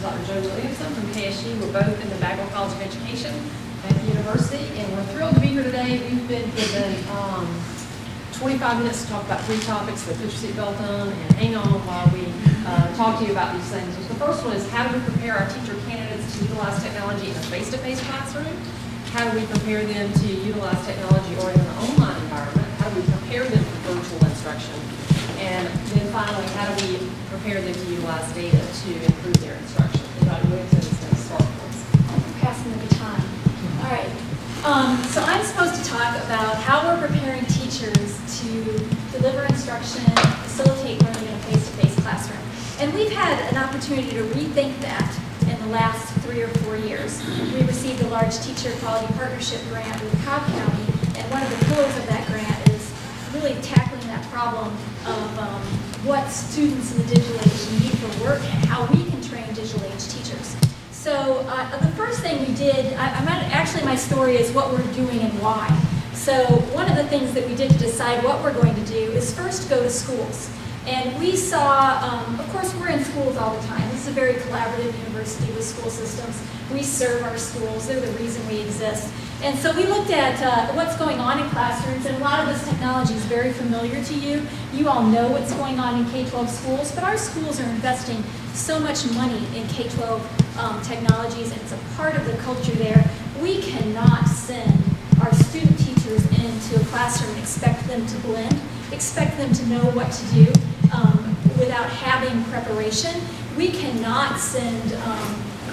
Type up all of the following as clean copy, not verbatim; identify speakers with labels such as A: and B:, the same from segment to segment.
A: is Dr. Joe Williamson from KSU. We're both in the Bagwell College of Education at the university, and we're thrilled to be here today. We've been given 25 minutes to talk about 3 topics, so put your seatbelt on and hang on while we talk to you about these things. The first one is, how do we prepare our teacher candidates to utilize technology in a face-to-face classroom? How do we prepare them to utilize technology or in an online environment? How do we prepare them for virtual instruction? And then finally, how do we prepare them to utilize data to improve their instruction? And Dr. Williamson is going to start for us.
B: Passing the baton. All right. So I'm supposed to talk about how we're preparing teachers to deliver instruction, facilitate learning in a face-to-face classroom. And we've had an opportunity to rethink that in the last 3 or 4 years. We received a large teacher quality partnership grant with Cobb County, and one of the pillars of that grant is really tackling that problem of what students in the digital age need for work and how we can train digital age teachers. So the first thing we did, actually my story is what we're doing and why. So one of the things that we did to decide what we're going to do is first go to schools. And we saw, of course, we're in schools all the time. This is a very collaborative university with school systems. We serve our schools. They're the reason we exist. And so we looked at what's going on in classrooms, and a lot of this technology is very familiar to you. You all know what's going on in K-12 schools, but our schools are investing so much money in K-12 technologies, and it's a part of the culture there. We cannot send our student teachers into a classroom and expect them to blend, expect them to know what to do without having preparation. We cannot send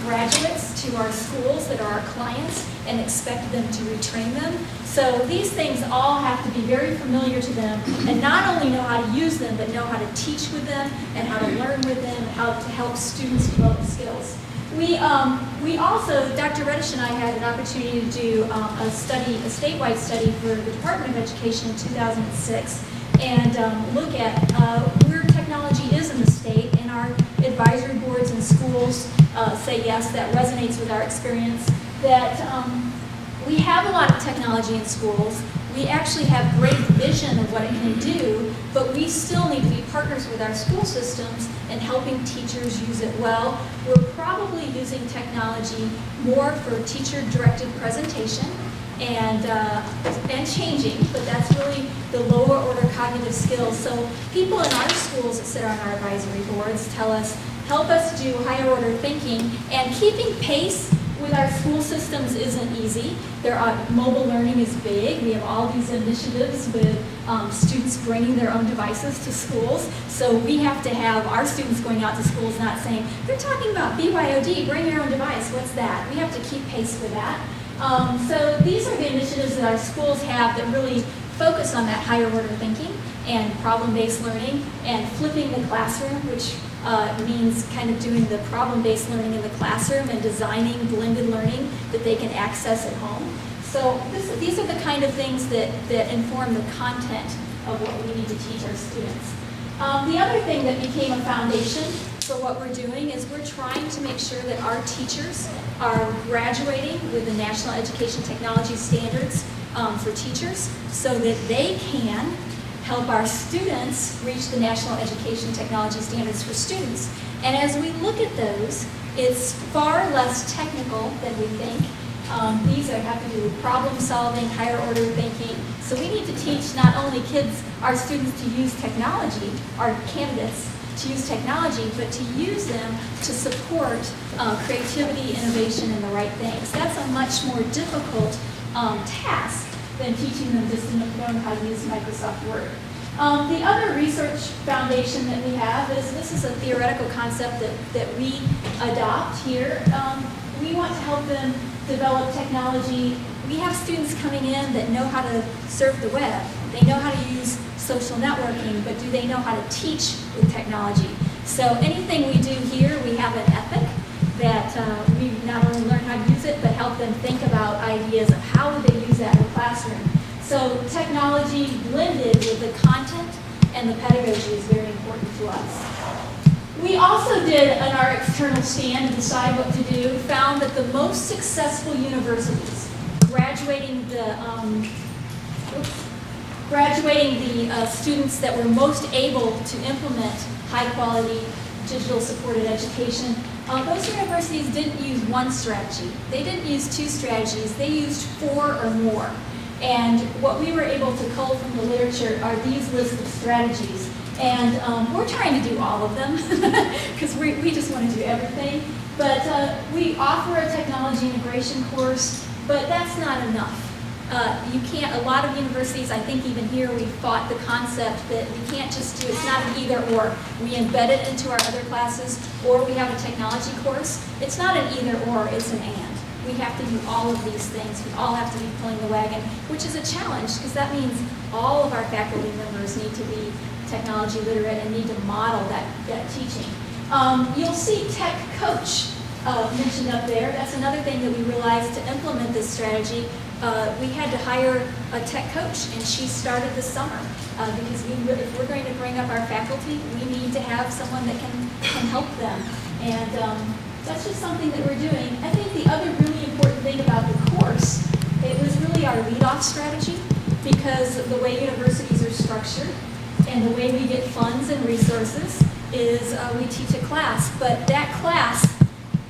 B: graduates to our schools that are our clients and expect them to retrain them. So these things all have to be very familiar to them, and not only know how to use them, but know how to teach with them and how to learn with them and how to help students develop skills. We also, Dr. Redish and I had an opportunity to do a statewide study for the Department of Education in 2006, and look at where technology is in the state, and our advisory boards and schools say yes, that resonates with our experience, that we have a lot of technology in schools. We actually have great vision of what it can do, but we still need to be partners with our school systems in helping teachers use it well. We're probably using technology more for teacher-directed presentation and changing, but that's really the lower order cognitive skills. So people in our schools that sit on our advisory boards tell us, help us do higher order thinking, and keeping pace with our school systems isn't easy. Mobile learning is big. We have all these initiatives with students bringing their own devices to schools. So we have to have our students going out to schools not saying, they're talking about BYOD, bring your own device, what's that? We have to keep pace with that. So these are the initiatives that our schools have that really focus on that higher order thinking and problem-based learning and flipping the classroom, which means kind of doing the problem-based learning in the classroom and designing blended learning that they can access at home. So these are the kind of things that inform the content of what we need to teach our students. The other thing that became a foundation for what we're doing is we're trying to make sure that our teachers are graduating with the National Education Technology Standards for teachers so that they can help our students reach the National Education Technology Standards for students. And as we look at those, it's far less technical than we think. These have to do with problem solving, higher order thinking. So we need to teach not only our students to use technology, our candidates to use technology, but to use them to support creativity, innovation, and the right things. That's a much more difficult task than teaching them just to know how to use Microsoft Word. The other research foundation that we have is, this is a theoretical concept that we adopt here. We want to help them develop technology. We have students coming in that know how to surf the web. They know how to use social networking, but do they know how to teach with technology? So anything we do here, we have an ethic that we not only learn how to use it, but help them think about ideas of how would they use that in the classroom. So technology blended with the content and the pedagogy is very important to us. We also did, on our external stand to decide what to do, found that the most successful universities graduating the students that were most able to implement high quality digital supported education Those universities didn't use one strategy. They didn't use two strategies. They used 4 or more. And what we were able to cull from the literature are these lists of strategies. And we're trying to do all of them because we just want to do everything. But we offer a technology integration course, but that's not enough. You can't, a lot of universities, I think even here, we fought the concept that we can't just do, it's not an either or. We embed it into our other classes, or we have a technology course. It's not an either or, it's an and. We have to do all of these things. We all have to be pulling the wagon, which is a challenge because that means all of our faculty members need to be technology literate and need to model that teaching. You'll see tech coach mentioned up there. That's another thing that we realized to implement this strategy. We had to hire a tech coach, and she started this summer because if we're going to bring up our faculty, we need to have someone that can help them. And that's just something that we're doing. I think the other really important thing about the course, it was really our lead-off strategy, because the way universities are structured and the way we get funds and resources is we teach a class, but that class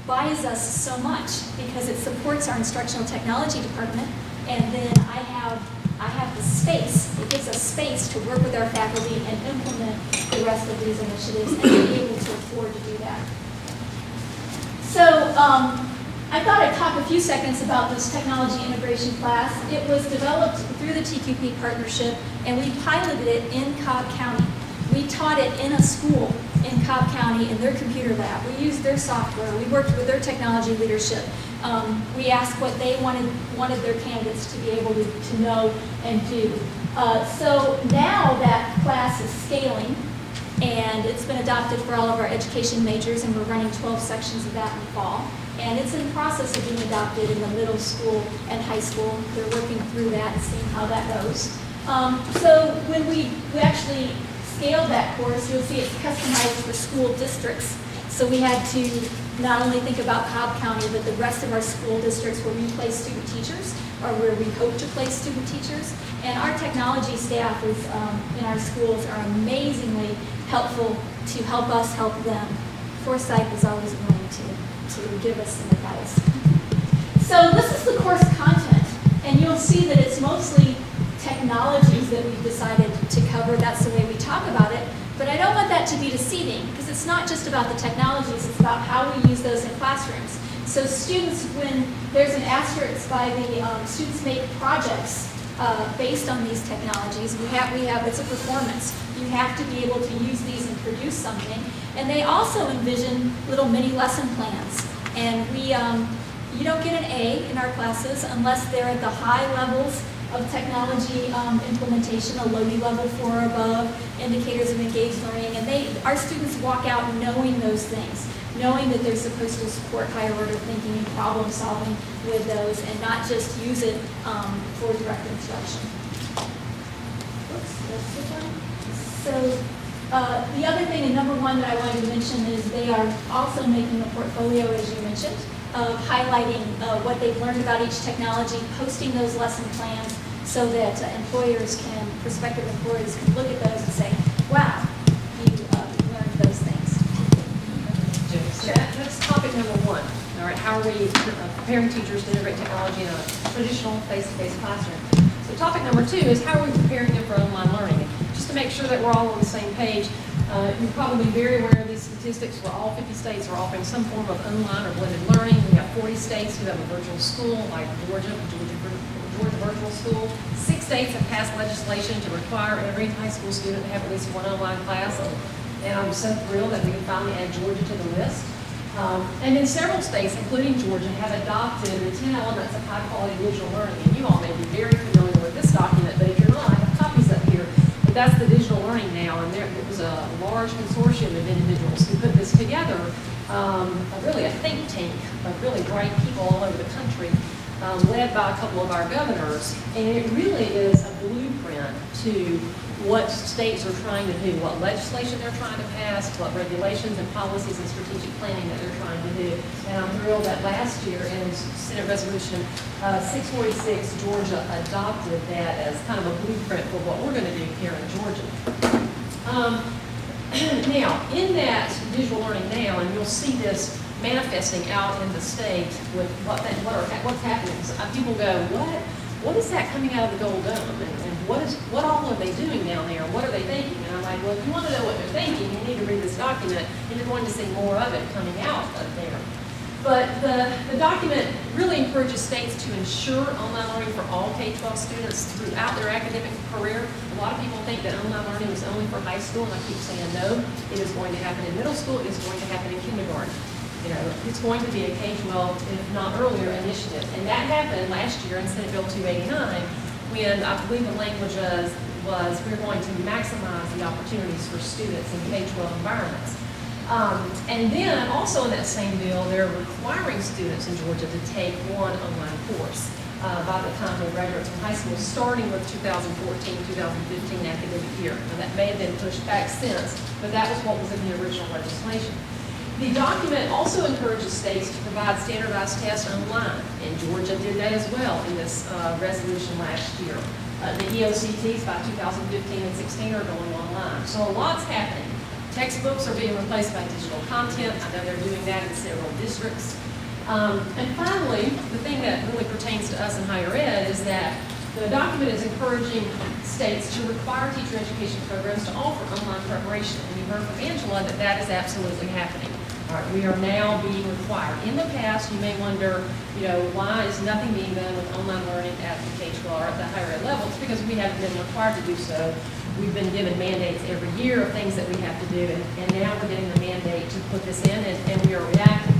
B: buys us so much because it supports our instructional technology department, and then I have the space. It gives us space to work with our faculty and implement the rest of these initiatives and be able to afford to do that. So I thought I'd talk a few seconds about this technology integration class. It was developed through the TQP partnership, and we piloted it in Cobb County. We taught it in a school in Cobb County in their computer lab. We used their software. We worked with their technology leadership. We asked what they wanted their candidates to be able to know and do. So now that class is scaling, and it's been adopted for all of our education majors, and we're running 12 sections of that in the fall. And it's in the process of being adopted in the middle school and high school. They're working through that and seeing how that goes. So when we actually scaled that course, you'll see it's customized for school districts. So we had to not only think about Cobb County, but the rest of our school districts where we place student teachers, or where we hope to place student teachers. And our technology staff is, in our schools are amazingly helpful to help us help them. Foresight is always willing to give us some advice. So this is the course content, and you'll see that it's mostly technologies that we've decided to cover. That's the way we talk about it. But I don't want that to be deceiving, because it's not just about the technologies, it's about how we use those in classrooms. So students, when there's an asterisk by the students make projects based on these technologies, it's a performance. You have to be able to use these and produce something. And they also envision little mini lesson plans. And you don't get an A in our classes unless they're at the high levels of technology implementation, a LODI level 4 or above, indicators of engaged learning, and our students walk out knowing those things, knowing that they're supposed to support higher order thinking and problem solving with those, and not just use it for direct instruction. Oops, that's the one. So the other thing, and number one that I wanted to mention, is they are also making a portfolio, as you mentioned, of highlighting what they've learned about each technology, posting those lesson plans so that prospective employers can look at those and say, wow, you learned those things.
A: So that's topic number one. All right, how are we preparing teachers to integrate technology in a traditional face-to-face classroom? So topic number two is how are we preparing them for online learning? Just to make sure that we're all on the same page, you're probably very aware of these statistics where all 50 states are offering some form of online or blended learning. We have 40 states who have a virtual school, like Georgia Virtual School. 6 states have passed legislation to require every high school student to have at least one online class. And I'm so thrilled that we can finally add Georgia to the list. And then several states, including Georgia, have adopted the 10 elements of high-quality digital learning. And you all may be very familiar with this document, but if you're not, I have copies up here. But that's the digital learning now, and it was a large consortium of individuals who put this together, really a think tank of really bright people all over the country, led by a couple of our governors. And it really is a blueprint to what states are trying to do, what legislation they're trying to pass, what regulations and policies and strategic planning that they're trying to do. And I'm thrilled that last year in Senate Resolution 646, Georgia adopted that as kind of a blueprint for what we're going to do here in Georgia. Now, in that digital learning now, and you'll see this manifesting out in the state with what's happening. So people go, what is that coming out of the Gold Dome? And what all are they doing down there? What are they thinking? And I'm like, well, if you want to know what they're thinking, you need to read this document, and you're going to see more of it coming out of there. But the document really encourages states to ensure online learning for all K-12 students throughout their academic career. A lot of people think that online learning is only for high school, and I keep saying no. It is going to happen in middle school. It is going to happen in kindergarten. You know, it's going to be a K-12, if not earlier, initiative. And that happened last year in Senate Bill 289, when I believe the language was we're going to maximize the opportunities for students in K-12 environments. And then also in that same bill, they're requiring students in Georgia to take one online course by the time they graduate from high school, starting with 2014-2015 academic year. Now that may have been pushed back since, but that was what was in the original legislation. The document also encourages states to provide standardized tests online, and Georgia did that as well in this resolution last year. The EOCTs by 2015 and 16 are going online. So a lot's happening. Textbooks are being replaced by digital content. I know they're doing that in several districts. And finally, the thing that really pertains to us in higher ed is that the document is encouraging states to require teacher education programs to offer online preparation. And you heard from Angela that that is absolutely happening. All right, we are now being required. In the past, you may wonder, why is nothing being done with online learning at the K-12 or at the higher ed level? It's because we haven't been required to do so. We've been given mandates every year of things that we have to do, and now we're getting the mandate to put this in, and we are reacting.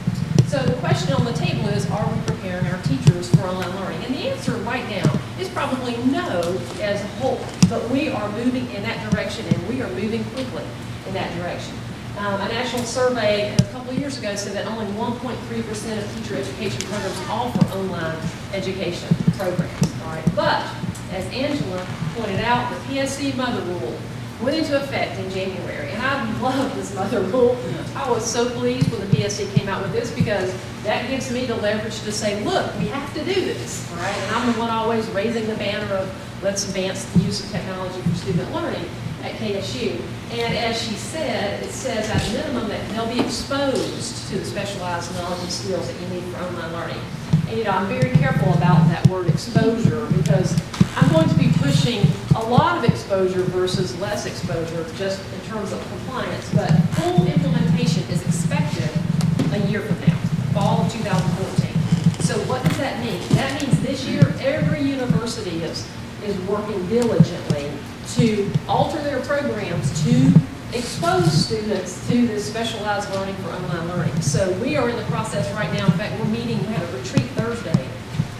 A: So the question on the table is, are we preparing our teachers for online learning? And the answer right now is probably no as a whole, but we are moving in that direction, and we are moving quickly in that direction. A national survey a couple of years ago said that only 1.3% of teacher education programs offer online education programs. All right, but as Angela pointed out, the PSC Mother Rule went into effect in January, and I love this Mother Rule. I was so pleased when the PSC came out with this because that gives me the leverage to say, look, we have to do this, all right? And I'm the one always raising the banner of let's advance the use of technology for student learning at KSU. And as she said, it says at a minimum that they'll be exposed to the specialized knowledge and skills that you need for online learning. And I'm very careful about that word exposure because I'm going to be pushing a lot of exposure versus less exposure just in terms of compliance, but full implementation is expected a year from now, fall of 2014. So what does that mean? That means this year every university is working diligently to alter their programs to expose students to this specialized learning for online learning. So we are in the process right now. In fact, we have a retreat Thursday,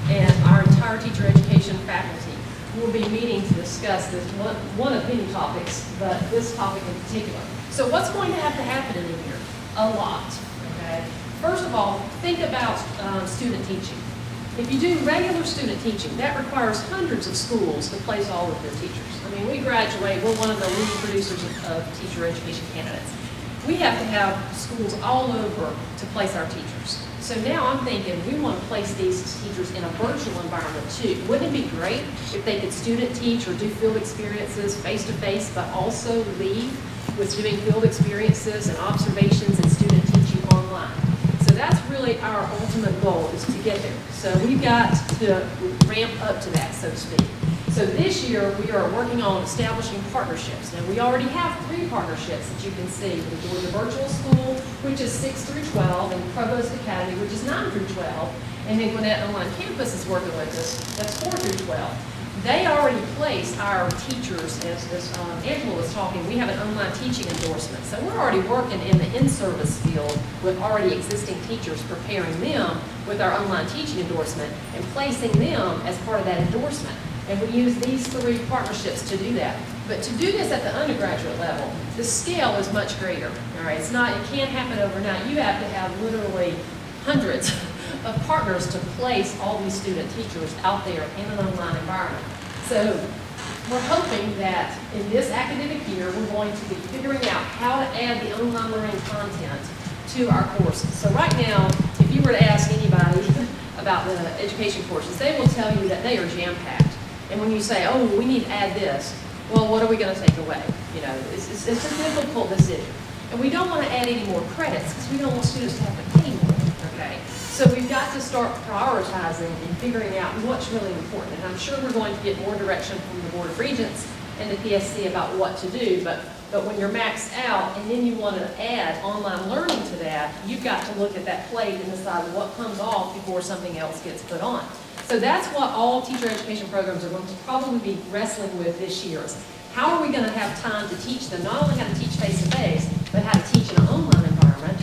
A: and our entire teacher education faculty will be meeting to discuss this one of many topics, but this topic in particular. So what's going to have to happen in a year? A lot, okay? First of all, think about student teaching. If you do regular student teaching, that requires hundreds of schools to place all of their teachers. I mean, we graduate, we're one of the leading producers of teacher education candidates. We have to have schools all over to place our teachers. So now I'm thinking we want to place these teachers in a virtual environment too. Wouldn't it be great if they could student teach or do field experiences face-to-face, but also lead with doing field experiences and observations and student teaching online? So that's really our ultimate goal, is to get there. So we've got to ramp up to that, so to speak. So this year we are working on establishing partnerships. Now we already have 3 partnerships that you can see with the Georgia Virtual School, which is 6 through 12, and Provost Academy, which is 9 through 12. And then Gwinnett Online Campus is working with us, that's 4 through 12. They already place our teachers, as Angela was talking, we have an online teaching endorsement. So we're already working in the in-service field with already existing teachers, preparing them with our online teaching endorsement and placing them as part of that endorsement. And we use these 3 partnerships to do that. But to do this at the undergraduate level, the scale is much greater. All right, it can't happen overnight. You have to have literally hundreds of partners to place all these student teachers out there in an online environment. So we're hoping that in this academic year, we're going to be figuring out how to add the online learning content to our courses. So right now, if you were to ask anybody about the education courses, they will tell you that they are jam-packed. And when you say, oh, we need to add this, well, what are we going to take away? It's a difficult decision. And we don't want to add any more credits because we don't want students to have to pay more. So we've got to start prioritizing and figuring out what's really important. And I'm sure we're going to get more direction from the Board of Regents and the PSC about what to do, but when you're maxed out and then you want to add online learning to that, you've got to look at that plate and decide what comes off before something else gets put on. So that's what all teacher education programs are going to probably be wrestling with this year. Is how are we going to have time to teach them not only how to teach face-to-face, but how to teach in an online environment?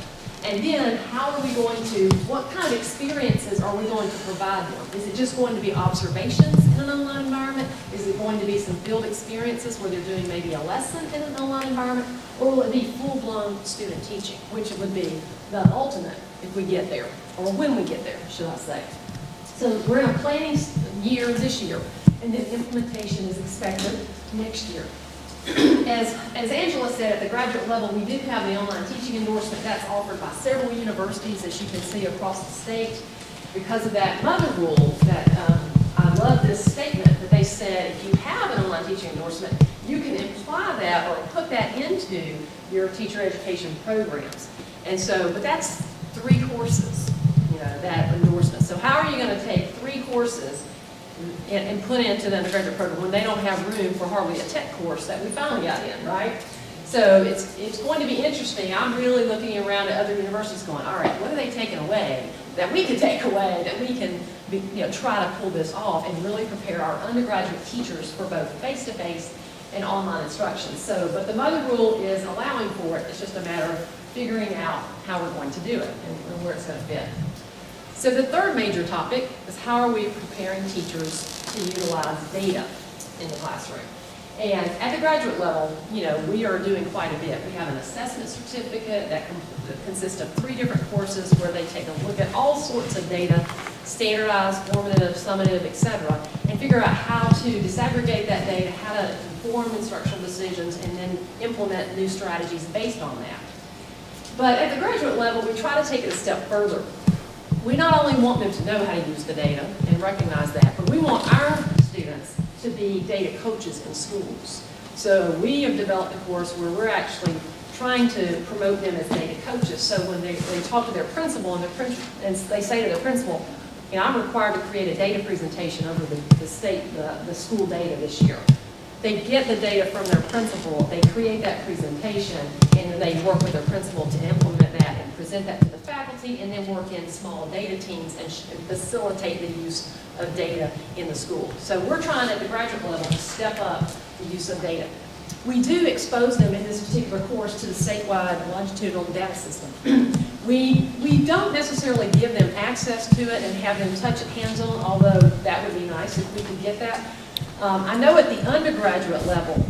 A: And then how are we going to, what kind of experiences are we going to provide them? Is it just going to be observations in an online environment? Is it going to be some field experiences where they're doing maybe a lesson in an online environment? Or will it be full-blown student teaching, which would be the ultimate if we get there, or when we get there, should I say. So we're in a planning year this year, and then implementation is expected next year. As Angela said, at the graduate level, we do have the online teaching endorsement that's offered by several universities, as you can see across the state. Because of that mother rule, that I love this statement that they said, if you have an online teaching endorsement, you can imply that or put that into your teacher education programs. And so, but that's 3 courses, that endorsement. So how are you going to take 3 courses and put into the undergraduate program when they don't have room for hardly a tech course that we finally got in, right? So it's going to be interesting. I'm really looking around at other universities going, all right, what are they taking away that we could take away, that we can try to pull this off and really prepare our undergraduate teachers for both face-to-face and online instruction. So, but the mother rule is allowing for it. It's just a matter of figuring out how we're going to do it and where it's going to fit. So the third major topic is how are we preparing teachers to utilize data in the classroom? And at the graduate level, we are doing quite a bit. We have an assessment certificate that consists of 3 different courses where they take a look at all sorts of data, standardized, formative, summative, etc., and figure out how to disaggregate that data, how to inform instructional decisions, and then implement new strategies based on that. But at the graduate level, we try to take it a step further. We not only want them to know how to use the data and recognize that, but we want our students to be data coaches in schools. So we have developed a course where we're actually trying to promote them as data coaches. So when they talk to their principal and they say to their principal, I'm required to create a data presentation over the school data this year. They get the data from their principal, they create that presentation, and then they work with their principal to implement that and present that to the faculty, and then work in small data teams and facilitate the use of data in the school. So we're trying at the graduate level to step up the use of data. We do expose them in this particular course to the statewide longitudinal data system. We don't necessarily give them access to it and have them touch it hands-on, although that would be nice if we could get that. I know at the undergraduate level,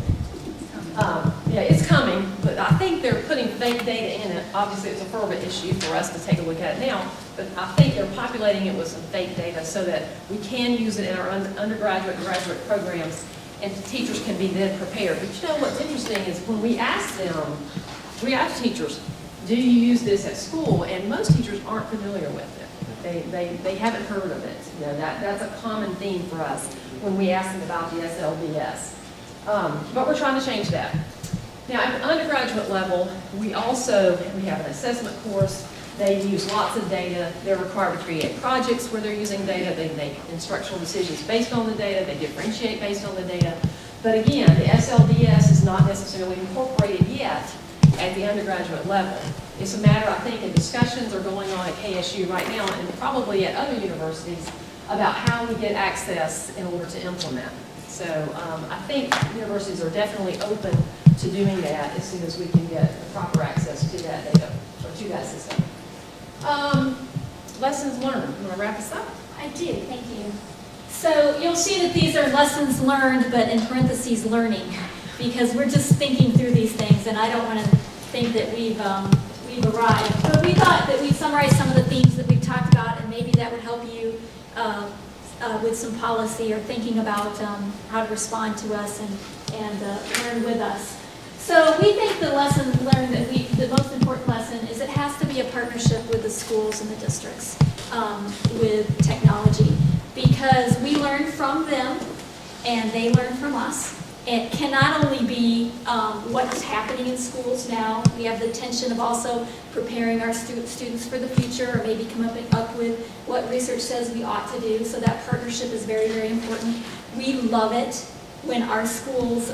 A: it's coming, but I think they're putting fake data in it. Obviously, it's a fervent issue for us to take a look at it now, but I think they're populating it with some fake data so that we can use it in our undergraduate and graduate programs, and teachers can be then prepared. But what's interesting is when we ask teachers, do you use this at school? And most teachers aren't familiar with it. They haven't heard of it. That's a common theme for us when we ask them about the SLDS. But we're trying to change that. Now, at the undergraduate level, we have an assessment course. They use lots of data. They're required to create projects where they're using data. They make instructional decisions based on the data. They differentiate based on the data. But again, the SLDS is not necessarily incorporated yet at the undergraduate level. It's a matter, I think, and discussions are going on at KSU right now and probably at other universities about how we get access in order to implement. So I think universities are definitely open to doing that as soon as we can get the proper access to that data, or to that system. Lessons learned. You want to wrap us up?
B: I do, thank you. So you'll see that these are lessons learned, but in parentheses, learning, because we're just thinking through these things, and I don't want to think that we've arrived. But we thought that we'd summarize some of the themes that we've talked about, and maybe that would help you with some policy or thinking about how to respond to us and learn with us. So we think the lesson learned the most important lesson is it has to be a partnership with the schools and the districts with technology, because we learn from them and they learn from us. It cannot only be what is happening in schools now. We have the tension of also preparing our students for the future, or maybe come up with what research says we ought to do, so that partnership is very, very important. We love it when our schools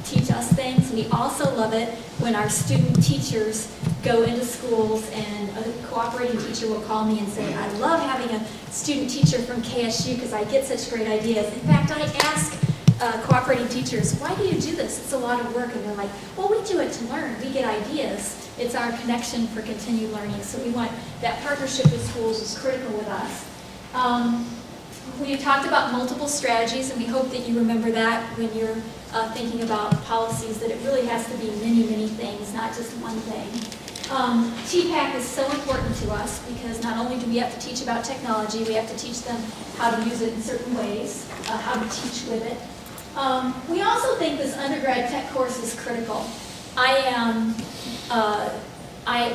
B: teach us things. We also love it when our student teachers go into schools and a cooperating teacher will call me and say, I love having a student teacher from KSU because I get such great ideas. In fact, I ask cooperating teachers, why do you do this? It's a lot of work. And they're like, well, we do it to learn. We get ideas. It's our connection for continued learning. So we want that partnership with schools is critical with us. We talked about multiple strategies, and we hope that you remember that when you're thinking about policies, that it really has to be many, many things, not just one thing. TPAC is so important to us because not only do we have to teach about technology, we have to teach them how to use it in certain ways, how to teach with it. We also think this undergrad tech course is critical.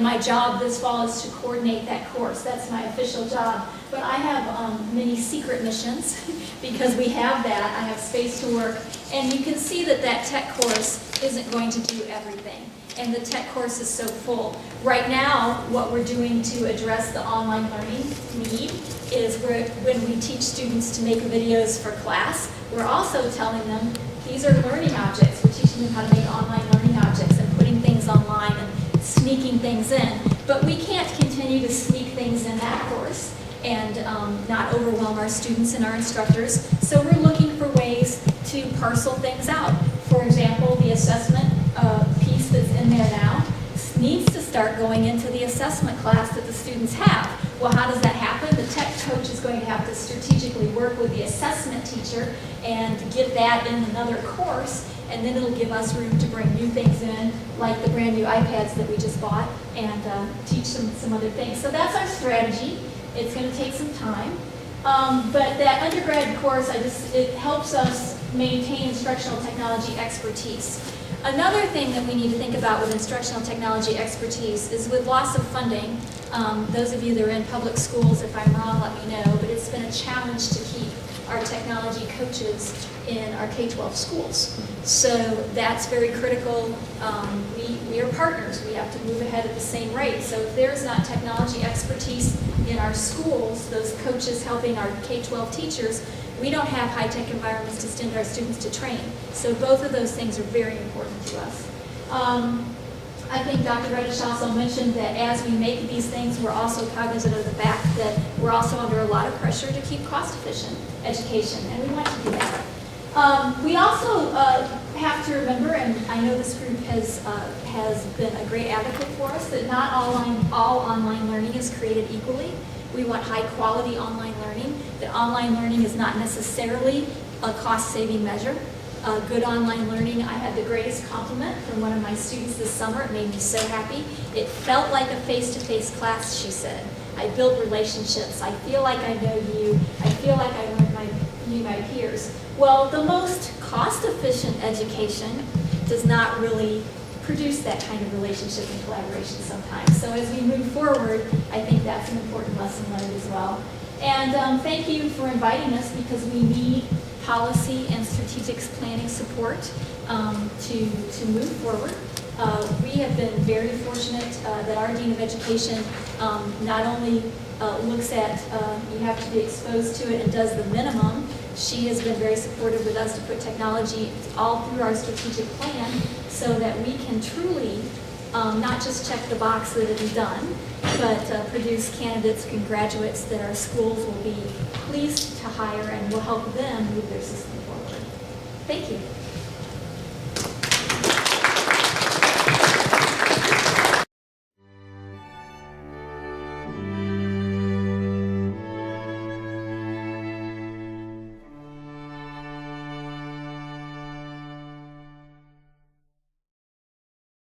B: My job this fall is to coordinate that course. That's my official job. But I have many secret missions because we have that. I have space to work. And you can see that that tech course isn't going to do everything. And the tech course is so full. Right now, what we're doing to address the online learning need is when we teach students to make videos for class, we're also telling them these are learning objects. We're teaching them how to make online learning objects and putting things online and sneaking things in. But we can't continue to sneak things in that course and not overwhelm our students and our instructors. So we're looking for ways to parcel things out. For example, the assessment piece that's in there now needs to start going into the assessment class that the students have. Well, how does that happen? The tech coach is going to have to strategically work with the assessment teacher and get that in another course, and then it'll give us room to bring new things in, like the brand new iPads that we just bought, and teach them some other things. So that's our strategy. It's going to take some time. But that undergrad course, it helps us maintain instructional technology expertise. Another thing that we need to think about with instructional technology expertise is with loss of funding. Those of you that are in public schools, if I'm wrong, let me know, but it's been a challenge to keep our technology coaches in our K-12 schools. So that's very critical. We are partners. We have to move ahead at the same rate. So if there's not technology expertise in our schools, those coaches helping our K-12 teachers, we don't have high-tech environments to send our students to train. So both of those things are very important to us. I think Dr. Redish also mentioned that as we make these things, we're also cognizant of the fact that we're also under a lot of pressure to keep cost-efficient education, and we want to do that. We also have to remember, and I know this group has been a great advocate for us, that not all online learning is created equally. We want high-quality online learning, that online learning is not necessarily a cost-saving measure. Good online learning, I had the greatest compliment from one of my students this summer. It made me so happy. It felt like a face-to-face class, she said. I built relationships. I feel like I know you. I feel like I learned my peers. Well, the most cost-efficient education does not really produce that kind of relationship and collaboration sometimes. So as we move forward, I think that's an important lesson learned as well. And thank you for inviting us, because we need policy and strategic planning support to move forward. We have been very fortunate that our Dean of Education not only looks at you have to be exposed to it and does the minimum. She has been very supportive with us to put technology all through our strategic plan so that we can truly not just check the box that it is done, but produce candidates and graduates that our schools will be pleased to hire and will help them move their system forward. Thank you.